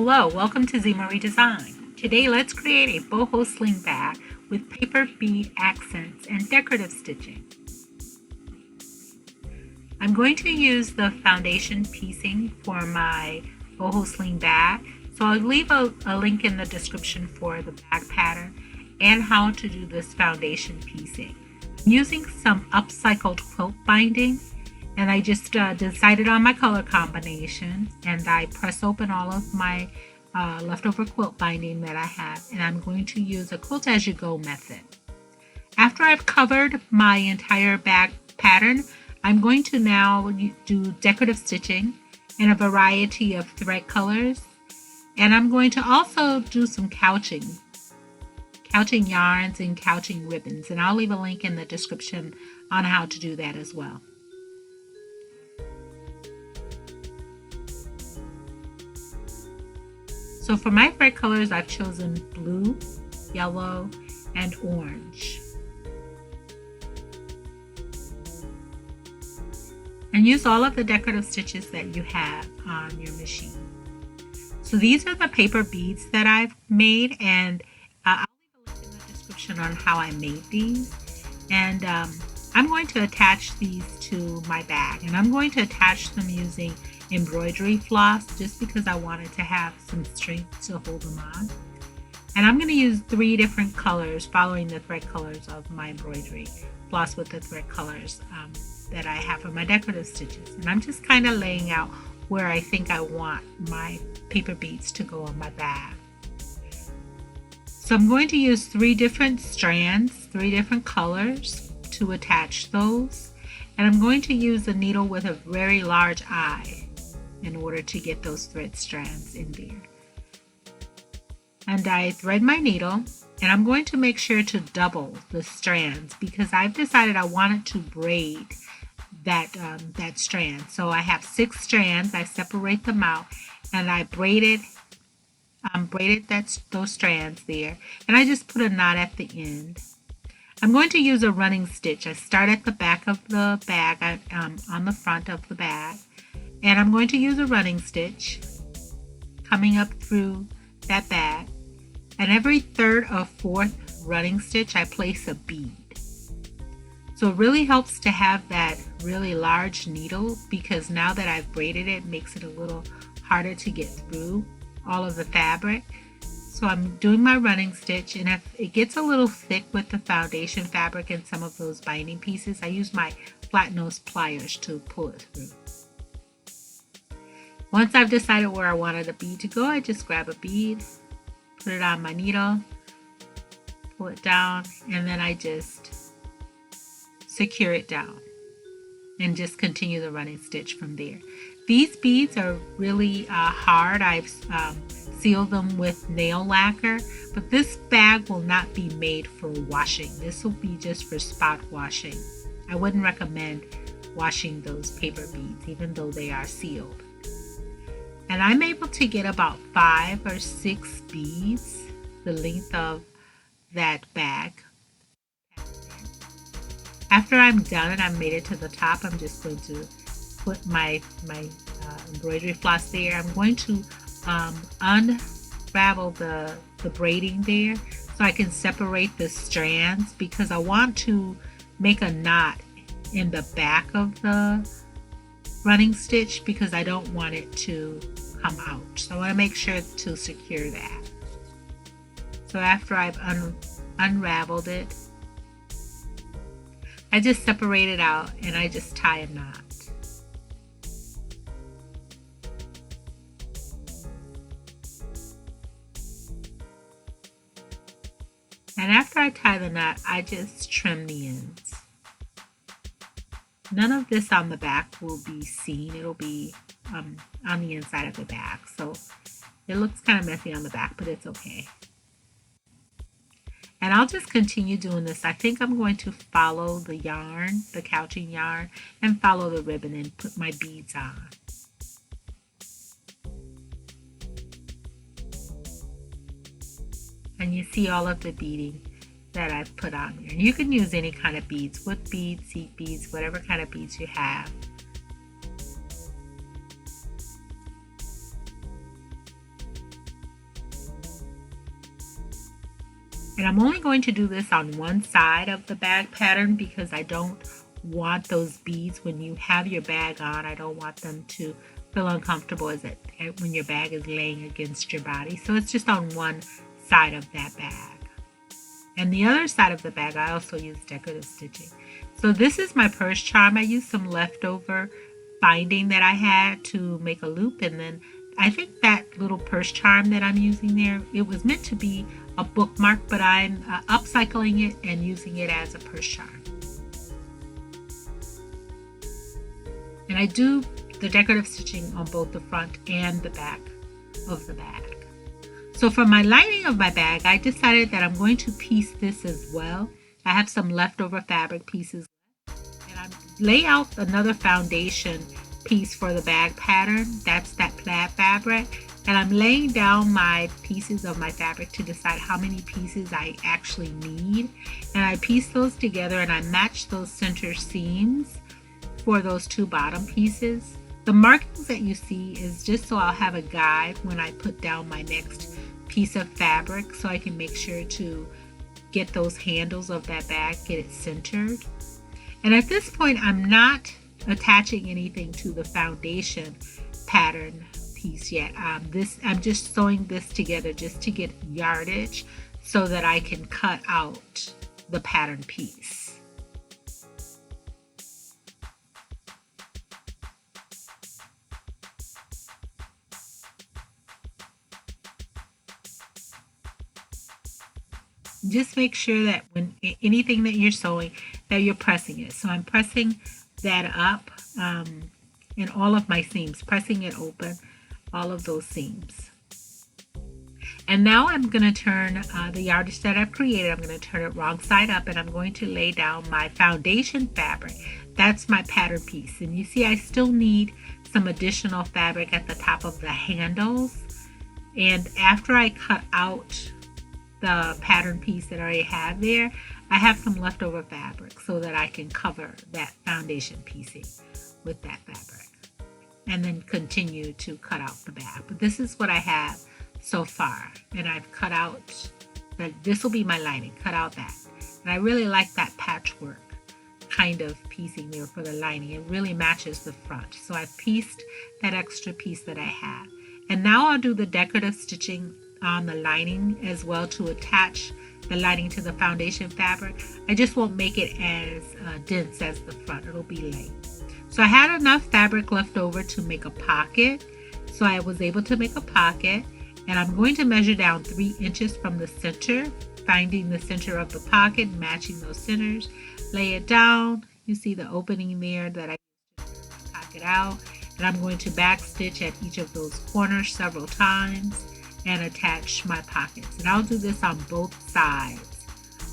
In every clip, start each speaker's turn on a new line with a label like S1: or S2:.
S1: Hello, welcome to Z Marie Design. Today let's create a boho sling bag with paper bead accents and decorative stitching. I'm going to use the foundation piecing for my boho sling bag, so I'll leave a link in the description for the bag pattern and how to do this foundation piecing. I'm using some upcycled quilt binding, and I just decided on my color combination, and I press open all of my leftover quilt binding that I have, and I'm going to use a quilt as you go method. After I've covered my entire bag pattern, I'm going to now do decorative stitching in a variety of thread colors, and I'm going to also do some couching yarns and couching ribbons, and I'll leave a link in the description on how to do that as well. So for my thread colors, I've chosen blue, yellow, and orange. And use all of the decorative stitches that you have on your machine. So these are the paper beads that I've made, and I'll leave a link in the description on how I made these. And I'm going to attach these to my bag, and I'm going to attach them using embroidery floss just because I wanted to have some strength to hold them on. And I'm going to use 3 different colors following the thread colors of my embroidery floss with the thread colors that I have for my decorative stitches. And I'm just kind of laying out where I think I want my paper beads to go on my bag. So I'm going to use 3 different strands, 3 different colors to attach those. And I'm going to use a needle with a very large eye in order to get those thread strands in there. And I thread my needle, and I'm going to make sure to double the strands because I've decided I wanted to braid that strand. So I have 6 strands. I separate them out, and I braided those strands there, and I just put a knot at the end. I'm going to use a running stitch. I start at the back of the bag, on the front of the bag, and I'm going to use a running stitch coming up through that bag. And every 3rd or 4th running stitch, I place a bead. So it really helps to have that really large needle because now that I've braided it, it makes it a little harder to get through all of the fabric. So I'm doing my running stitch, and if it gets a little thick with the foundation fabric and some of those binding pieces, I use my flat nose pliers to pull it through. Once I've decided where I wanted a bead to go, I just grab a bead, put it on my needle, pull it down, and then I just secure it down and just continue the running stitch from there. These beads are really hard. I've sealed them with nail lacquer, but this bag will not be made for washing. This will be just for spot washing. I wouldn't recommend washing those paper beads even though they are sealed. And I'm able to get about 5 or 6 beads, the length of that bag. After I'm done and I've made it to the top, I'm just going to put my embroidery floss there. I'm going to unravel the braiding there so I can separate the strands because I want to make a knot in the back of the running stitch because I don't want it to come out. So I want to make sure to secure that. So after I've unraveled it, I just separate it out and I just tie a knot. And after I tie the knot, I just trim the ends. None of this on the back will be seen. It'll be on the inside of the bag. So it looks kind of messy on the back, but it's okay. And I'll just continue doing this. I think I'm going to follow the yarn, the couching yarn, and follow the ribbon and put my beads on. And you see all of the beading that I've put on there. And you can use any kind of beads, wood beads, seed beads, whatever kind of beads you have. And I'm only going to do this on one side of the bag pattern because I don't want those beads when you have your bag on. I don't want them to feel uncomfortable when your bag is laying against your body. So it's just on one side of that bag. And the other side of the bag, I also use decorative stitching. So this is my purse charm. I used some leftover binding that I had to make a loop, and then I think that little purse charm that I'm using there, it was meant to be a bookmark, but I'm upcycling it and using it as a purse charm. And I do the decorative stitching on both the front and the back of the bag. So for my lining of my bag, I decided that I'm going to piece this as well. I have some leftover fabric pieces, and I lay out another foundation piece for the bag pattern. That's that plaid fabric. And I'm laying down my pieces of my fabric to decide how many pieces I actually need. And I piece those together and I match those center seams for those two bottom pieces. The markings that you see is just so I'll have a guide when I put down my next piece of fabric, so I can make sure to get those handles of that bag, get it centered. And at this point, I'm not attaching anything to the foundation pattern piece yet. I'm just sewing this together just to get yardage so that I can cut out the pattern piece. Just make sure that when anything that you're sewing, that you're pressing it. So I'm pressing that up in all of my seams, pressing it open, all of those seams. And now I'm going to turn the yardage that I've created, I'm going to turn it wrong side up, and I'm going to lay down my foundation fabric. That's my pattern piece. And you see I still need some additional fabric at the top of the handles. And after I cut out the pattern piece that I already have there, I have some leftover fabric so that I can cover that foundation piecing with that fabric and then continue to cut out the back. But this is what I have so far, and I've cut out that this will be my lining, cut out that. And I really like that patchwork kind of piecing there for the lining. It really matches the front. So I've pieced that extra piece that I have. And now I'll do the decorative stitching on the lining as well to attach the lining to the foundation fabric. I just won't make it as dense as the front. It'll be light. So I had enough fabric left over to make a pocket. So I was able to make a pocket, and I'm going to measure down 3 inches from the center, finding the center of the pocket, matching those centers, lay it down. You see the opening there that I used to pocket out, and I'm going to back stitch at each of those corners several times and attach my pockets. And I'll do this on both sides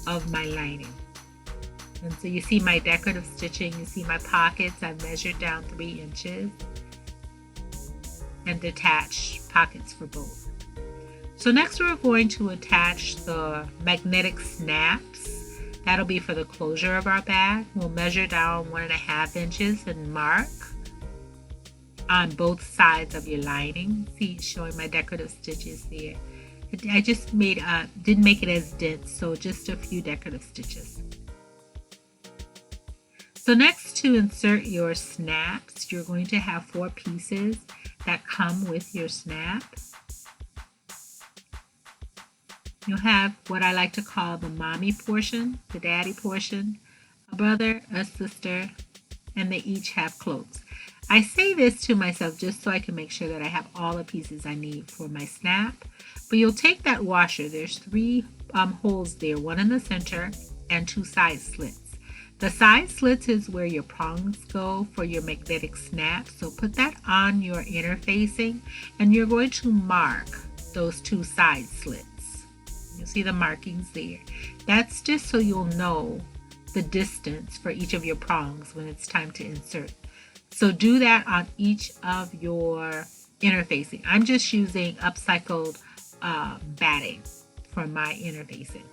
S1: of my lining. And so you see my decorative stitching, you see my pockets. I've measured down 3 inches and attach pockets for both. So next we're going to attach the magnetic snaps. That'll be for the closure of our bag. We'll measure down 1.5 inches and mark on both sides of your lining. See, showing my decorative stitches there. I just didn't make it as dense, so just a few decorative stitches. So next, to insert your snaps, you're going to have 4 pieces that come with your snap. You'll have what I like to call the mommy portion, the daddy portion, a brother, a sister, and they each have cloaks. I say this to myself just so I can make sure that I have all the pieces I need for my snap. But you'll take that washer. There's 3 holes there, 1 in the center and 2 side slits. The side slits is where your prongs go for your magnetic snap. So put that on your interfacing, and you're going to mark those 2 side slits. You'll see the markings there. That's just so you'll know the distance for each of your prongs when it's time to insert. So do that on each of your interfacing. I'm just using upcycled batting for my interfacing.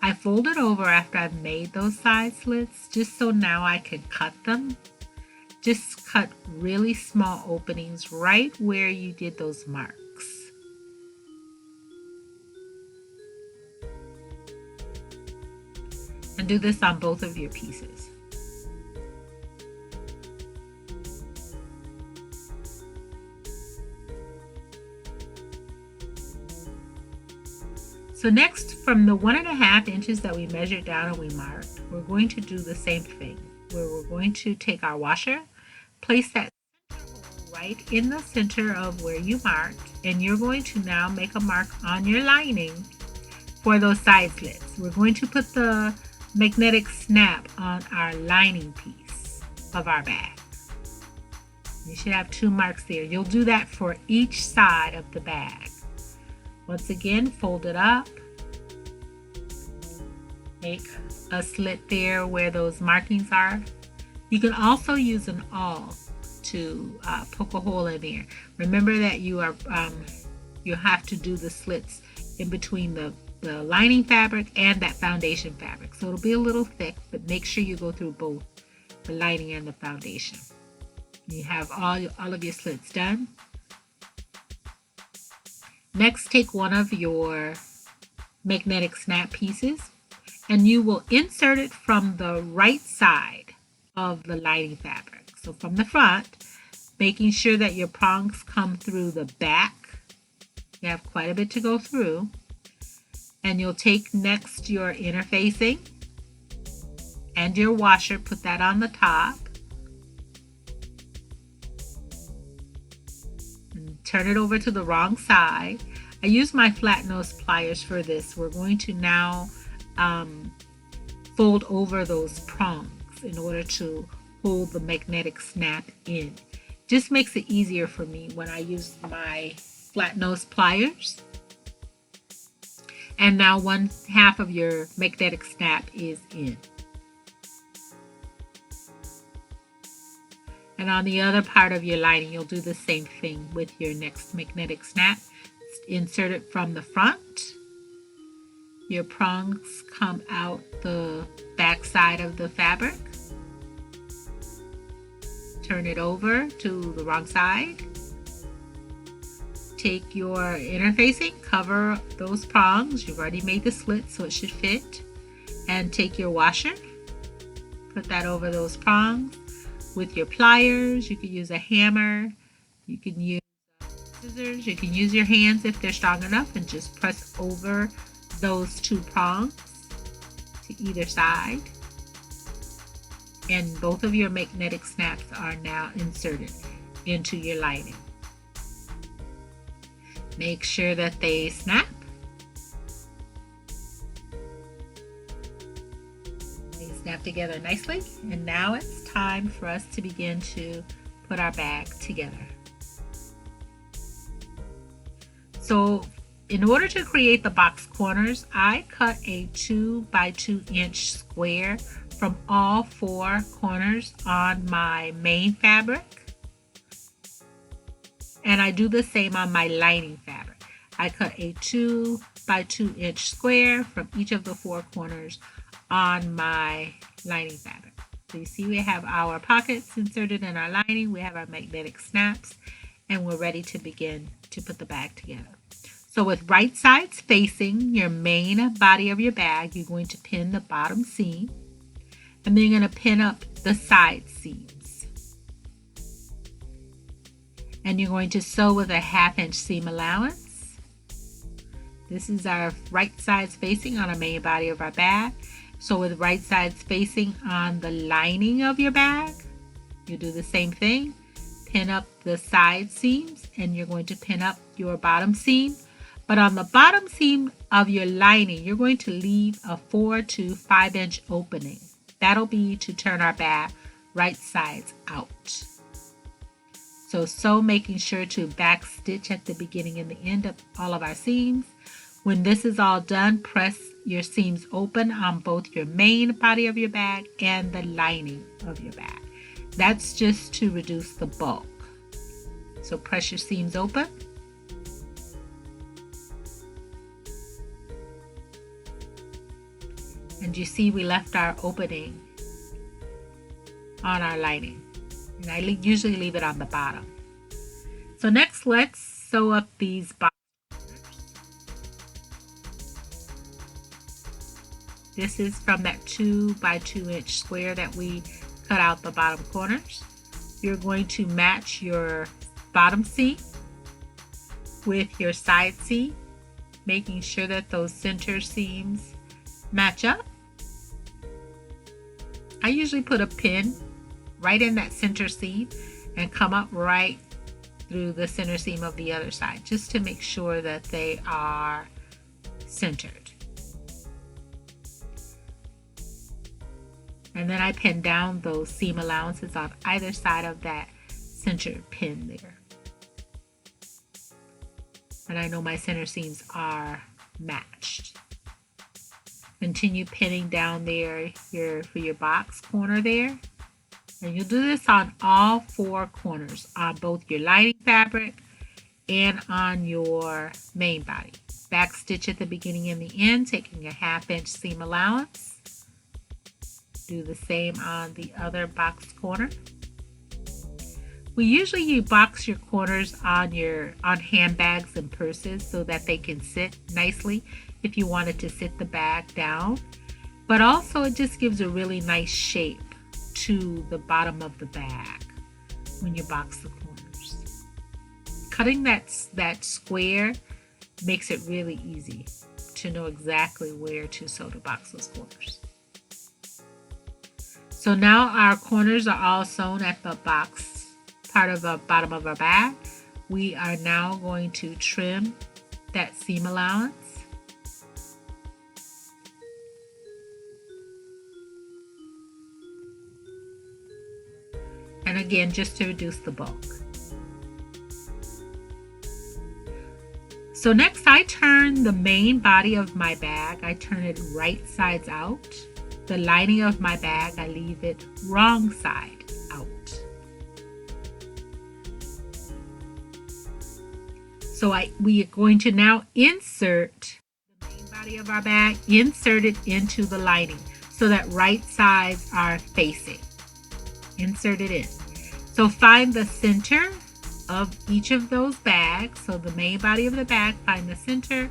S1: I fold it over after I've made those side slits just so now I can cut them. Just cut really small openings right where you did those marks. And do this on both of your pieces. So next, from the 1.5 inches that we measured down and we marked, we're going to do the same thing, where we're going to take our washer, place that right in the center of where you marked, and you're going to now make a mark on your lining for those side slits. We're going to put the magnetic snap on our lining piece of our bag. You should have 2 marks there. You'll do that for each side of the bag. Once again, fold it up. Make a slit there where those markings are. You can also use an awl to poke a hole in there. Remember that you have to do the slits in between the lining fabric and that foundation fabric. So it'll be a little thick, but make sure you go through both the lining and the foundation. You have all of your slits done. Next, take one of your magnetic snap pieces and you will insert it from the right side of the lining fabric. So from the front, making sure that your prongs come through the back. You have quite a bit to go through. And you'll take next your interfacing and your washer, put that on the top. Turn it over to the wrong side. I use my flat nose pliers for this. We're going to now fold over those prongs in order to hold the magnetic snap in. Just makes it easier for me when I use my flat nose pliers. And now 1/2 of your magnetic snap is in. And on the other part of your lining, you'll do the same thing with your next magnetic snap. Insert it from the front. Your prongs come out the back side of the fabric. Turn it over to the wrong side. Take your interfacing, cover those prongs. You've already made the slit, so it should fit. And take your washer, put that over those prongs. With your pliers, you can use a hammer, you can use scissors, you can use your hands if they're strong enough, and just press over those 2 prongs to either side. And both of your magnetic snaps are now inserted into your lining. Make sure that they snap. They snap together nicely. And now it's time for us to begin to put our bag together. So in order to create the box corners, I cut a 2 by 2 inch square from all 4 corners on my main fabric. And I do the same on my lining fabric. I cut a 2 by 2 inch square from each of the 4 corners on my lining fabric. So you see we have our pockets inserted in our lining, we have our magnetic snaps, and we're ready to begin to put the bag together. So with right sides facing your main body of your bag, you're going to pin the bottom seam, and then you're going to pin up the side seams. And you're going to sew with a 1/2 inch seam allowance. This is our right sides facing on our main body of our bag. So with right sides facing on the lining of your bag, you do the same thing. Pin up the side seams and you're going to pin up your bottom seam. But on the bottom seam of your lining, you're going to leave a 4 to 5 inch opening. That'll be to turn our bag right sides out. So sew, making sure to back stitch at the beginning and the end of all of our seams. When this is all done, press your seams open on both your main body of your bag and the lining of your bag. That's just to reduce the bulk. So press your seams open. And you see we left our opening on our lining. And I usually leave it on the bottom. So next, let's sew up these box. This is from that 2 by 2 inch square that we cut out the bottom corners. You're going to match your bottom seam with your side seam, making sure that those center seams match up. I usually put a pin right in that center seam and come up right through the center seam of the other side, just to make sure that they are centered. And then I pin down those seam allowances on either side of that center pin there. And I know my center seams are matched. Continue pinning down there for your box corner there. And you'll do this on all 4 corners, on both your lining fabric and on your main body. Back stitch at the beginning and the end, taking a 1/2 inch seam allowance. Do the same on the other box corner. You box your corners on handbags and purses so that they can sit nicely if you wanted to sit the bag down. But also it just gives a really nice shape to the bottom of the bag when you box the corners. Cutting that square makes it really easy to know exactly where to sew to box those corners. So now our corners are all sewn at the box part of the bottom of our bag. We are now going to trim that seam allowance. And again, just to reduce the bulk. So next I turn the main body of my bag, I turn it right sides out. The lining of my bag, I leave it wrong side out. So we are going to now insert the main body of our bag, insert it into the lining so that right sides are facing. Insert it in. So find the center of each of those bags. So the main body of the bag, find the center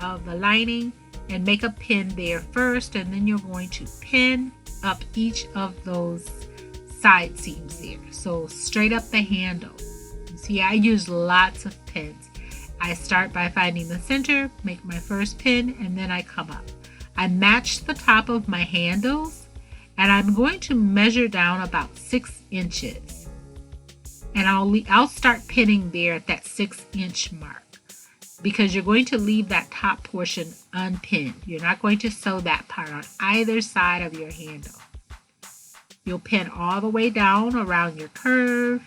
S1: of the lining, and make a pin there first, and then you're going to pin up each of those side seams there. So straight up the handle. See, I use lots of pins. I start by finding the center, make my first pin, and then I come up. I match the top of my handles, and I'm going to measure down about 6 inches. And I'll start pinning there at that 6-inch mark, because you're going to leave that top portion unpinned. You're not going to sew that part on either side of your handle. You'll pin all the way down around your curve,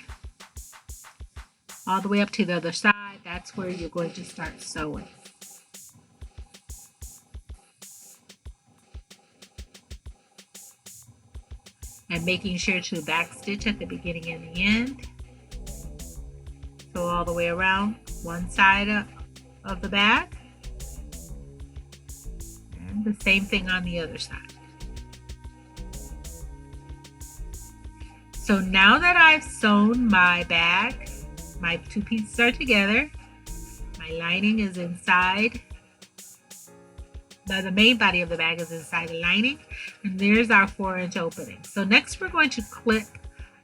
S1: all the way up to the other side. That's where you're going to start sewing. And making sure to back stitch at the beginning and the end. So all the way around one side of the bag. And the same thing on the other side. So now that I've sewn my bag, my 2 pieces are together, my lining is inside, the main body of the bag is inside the lining, and there's our 4-inch opening. So next we're going to clip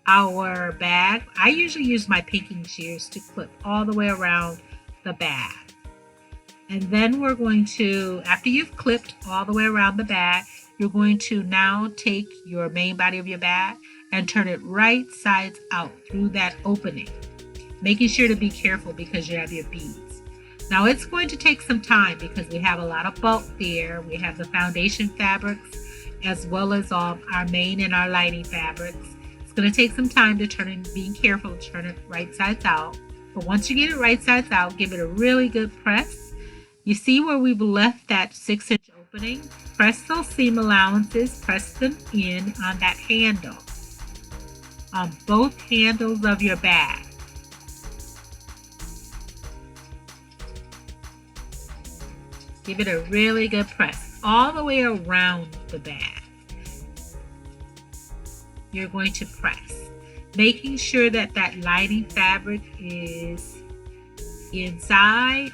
S1: our bag. I usually use my pinking shears to clip all the way around the bag. And then we're going to, after you've clipped all the way around the bag, you're going to now take your main body of your bag and turn it right sides out through that opening, making sure to be careful because you have your beads. Now it's going to take some time because we have a lot of bulk there. We have the foundation fabrics as well as our main and our lining fabrics. It's going to take some time to turn it, being careful to turn it right sides out. But once you get it right sides out, give it a really good press. You see where we've left that 6-inch opening? Press those seam allowances, press them in on that handle, on both handles of your bag. Give it a really good press all the way around the bag. You're going to press, making sure that that lining fabric is inside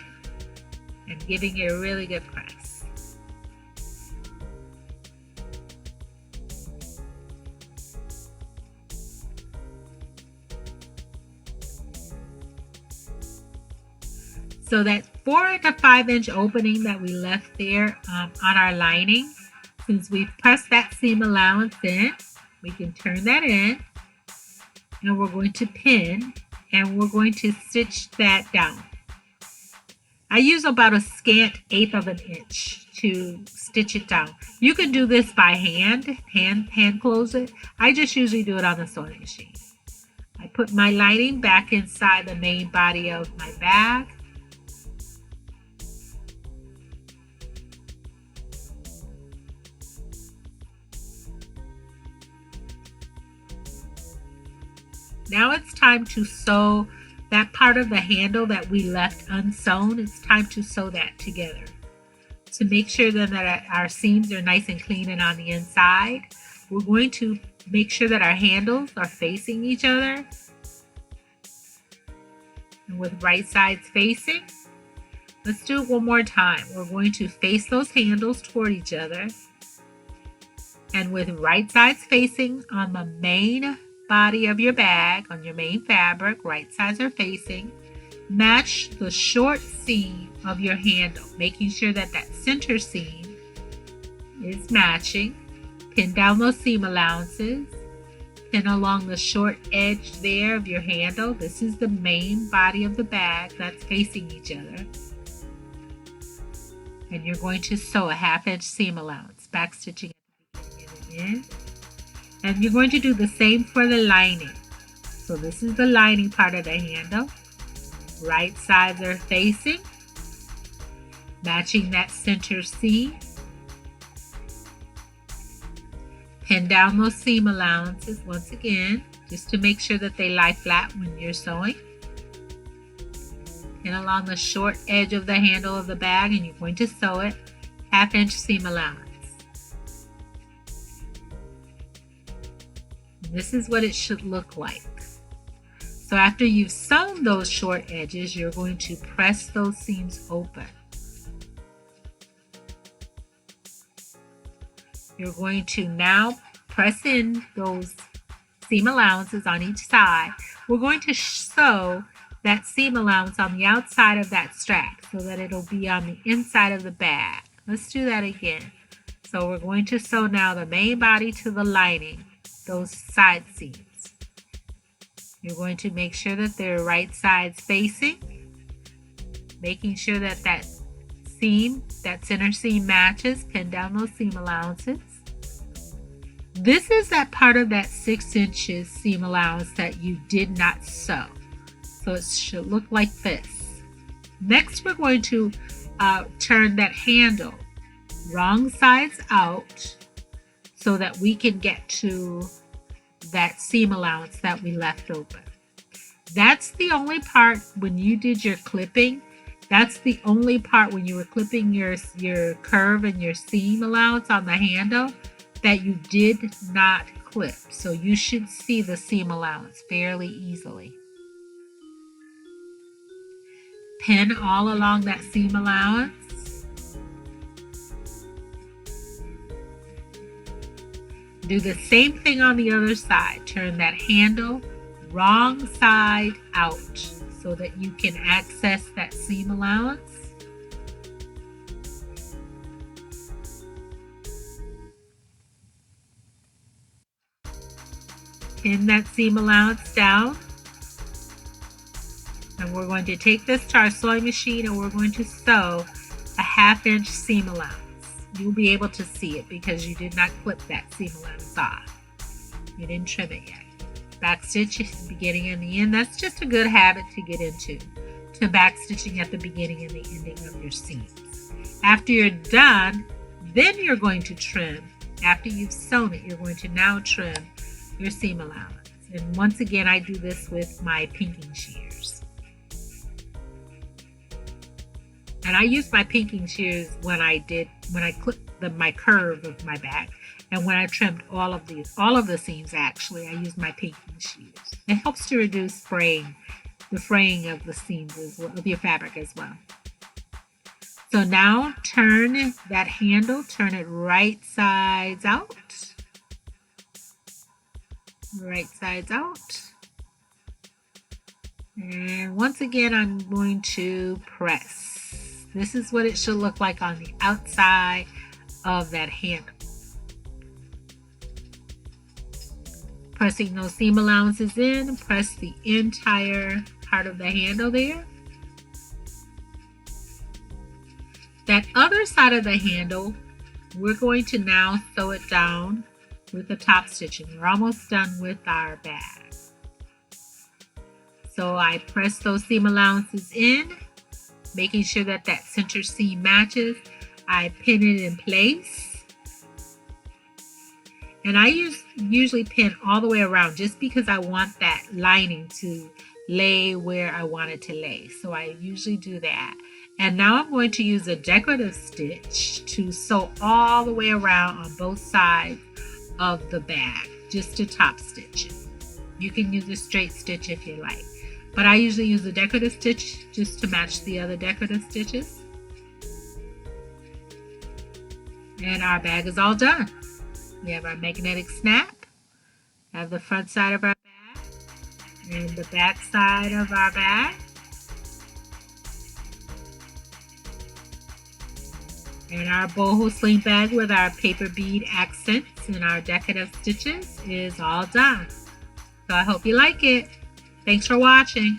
S1: and giving it a really good press. So that 4 to 5 inch opening that we left there on our lining, since we've pressed that seam allowance in, we can turn that in, and we're going to pin, and we're going to stitch that down. I use about a scant 1/8 of an inch to stitch it down. You can do this by hand close it. I just usually do it on the sewing machine. I put my lining back inside the main body of my bag. Now it's time to sew that part of the handle that we left unsewn. It's time to sew that together to make sure that our seams are nice and clean and on the inside. We're going to make sure that our handles are facing each other and with right sides facing. Let's do it one more time. We're going to face those handles toward each other, and with right sides facing on the main body of your bag, on your main fabric, right sides are facing. Match the short seam of your handle, making sure that that center seam is matching. Pin down those seam allowances. Pin along the short edge there of your handle. This is the main body of the bag that's facing each other. And you're going to sew a 1/2 inch seam allowance, back stitching at the beginning and the end. And you're going to do the same for the lining. So this is the lining part of the handle. Right sides are facing, matching that center seam. Pin down those seam allowances once again, just to make sure that they lie flat when you're sewing. Pin along the short edge of the handle of the bag, and you're going to sew it 1/2 inch seam allowance. This is what it should look like. So after you've sewn those short edges, you're going to press those seams open. You're going to now press in those seam allowances on each side. We're going to sew that seam allowance on the outside of that strap so that it'll be on the inside of the bag. Let's do that again. So we're going to sew now the main body to the lining, those side seams. You're going to make sure that they're right sides facing, making sure that that seam, that center seam matches. Pin down those seam allowances. This is that part of that 6 inches seam allowance that you did not sew. So it should look like this. Next, we're going to turn that handle wrong sides out so that we can get to that seam allowance that we left open. That's the only part when you did your clipping. That's the only part when you were clipping your curve and your seam allowance on the handle that you did not clip. So you should see the seam allowance fairly easily. Pin all along that seam allowance. Do the same thing on the other side. Turn that handle wrong side out so that you can access that seam allowance. Pin that seam allowance down. And we're going to take this to our sewing machine and we're going to sew a 1/2 inch seam allowance. You'll be able to see it because you did not clip that seam allowance off. You didn't trim it yet. Back stitch at the beginning and the end. That's just a good habit to get into, to back stitching at the beginning and the ending of your seams. After you're done, then you're going to trim. After you've sewn it, you're going to now trim your seam allowance. And once again, I do this with my pinking shears. And I use my pinking shears when I clipped my curve of my bag, and when I trimmed all of the seams. Actually, I use my pinking shears. It helps to reduce the fraying of the seams as well, of your fabric as well. So now turn that handle, turn it right sides out. Right sides out. And once again, I'm going to press. This is what it should look like on the outside of that handle. Pressing those seam allowances in, press the entire part of the handle there. That other side of the handle, we're going to now sew it down with the top stitching. We're almost done with our bag. So I press those seam allowances in, making sure that that center seam matches. I pin it in place. And I usually pin all the way around just because I want that lining to lay where I want it to lay. So I usually do that. And now I'm going to use a decorative stitch to sew all the way around on both sides of the bag, just to top stitch it. You can use a straight stitch if you like, but I usually use a decorative stitch just to match the other decorative stitches. And our bag is all done. We have our magnetic snap, have the front side of our bag, and the back side of our bag. And our boho sling bag with our paper bead accents and our decorative stitches is all done. So I hope you like it. Thanks for watching.